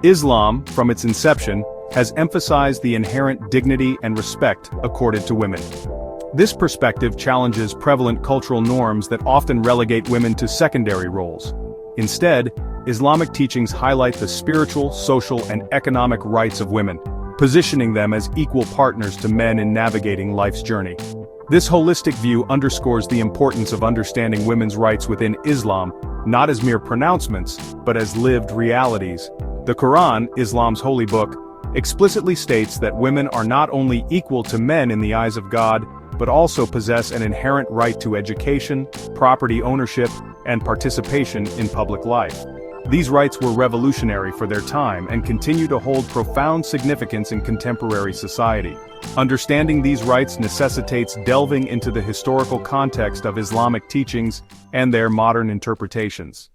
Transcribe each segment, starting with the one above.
Islam, from its inception, has emphasized the inherent dignity and respect accorded to women. This perspective challenges prevalent cultural norms that often relegate women to secondary roles. Instead, Islamic teachings highlight the spiritual, social, and economic rights of women, positioning them as equal partners to men in navigating life's journey. This holistic view underscores the importance of understanding women's rights within Islam, not as mere pronouncements, but as lived realities. The Quran, Islam's holy book, explicitly states that women are not only equal to men in the eyes of God, but also possess an inherent right to education, property ownership, and participation in public life. These rights were revolutionary for their time and continue to hold profound significance in contemporary society. Understanding these rights necessitates delving into the historical context of Islamic teachings and their modern interpretations.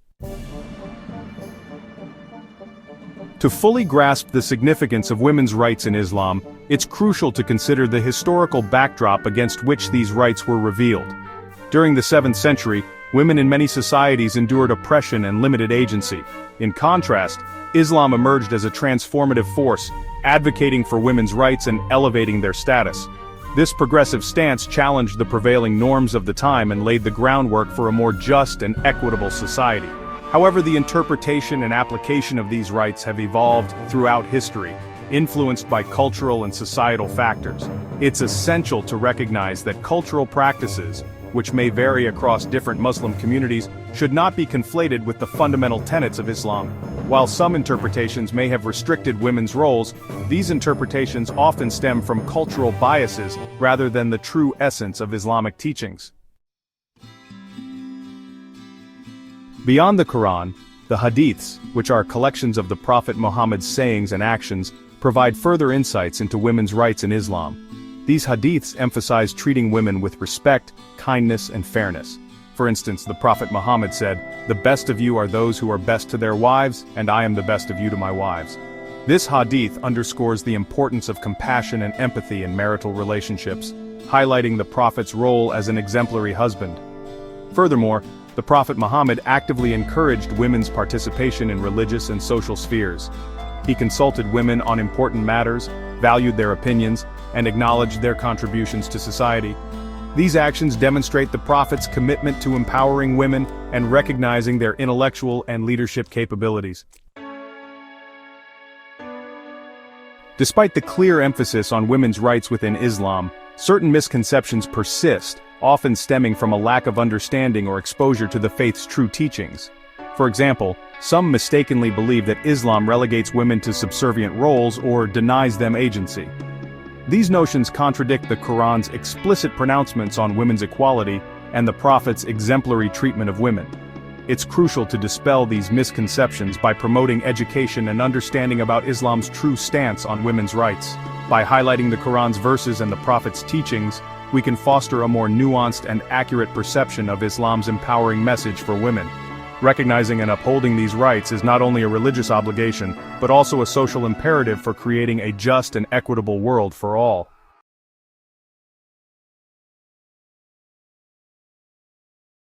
To fully grasp the significance of women's rights in Islam, it's crucial to consider the historical backdrop against which these rights were revealed. During the 7th century, women in many societies endured oppression and limited agency. In contrast, Islam emerged as a transformative force, advocating for women's rights and elevating their status. This progressive stance challenged the prevailing norms of the time and laid the groundwork for a more just and equitable society. However, the interpretation and application of these rights have evolved throughout history, influenced by cultural and societal factors. It's essential to recognize that cultural practices, which may vary across different Muslim communities, should not be conflated with the fundamental tenets of Islam. While some interpretations may have restricted women's roles, these interpretations often stem from cultural biases rather than the true essence of Islamic teachings. Beyond the Quran, the Hadiths, which are collections of the Prophet Muhammad's sayings and actions, provide further insights into women's rights in Islam. These Hadiths emphasize treating women with respect, kindness, and fairness. For instance, the Prophet Muhammad said, "The best of you are those who are best to their wives, and I am the best of you to my wives." This Hadith underscores the importance of compassion and empathy in marital relationships, highlighting the Prophet's role as an exemplary husband. Furthermore, the Prophet Muhammad actively encouraged women's participation in religious and social spheres. He consulted women on important matters, valued their opinions, and acknowledged their contributions to society. These actions demonstrate the Prophet's commitment to empowering women and recognizing their intellectual and leadership capabilities. Despite the clear emphasis on women's rights within Islam, certain misconceptions persist, often stemming from a lack of understanding or exposure to the faith's true teachings. For example, some mistakenly believe that Islam relegates women to subservient roles or denies them agency. These notions contradict the Quran's explicit pronouncements on women's equality and the Prophet's exemplary treatment of women. It's crucial to dispel these misconceptions by promoting education and understanding about Islam's true stance on women's rights. By highlighting the Quran's verses and the Prophet's teachings, we can foster a more nuanced and accurate perception of Islam's empowering message for women. Recognizing and upholding these rights is not only a religious obligation, but also a social imperative for creating a just and equitable world for all.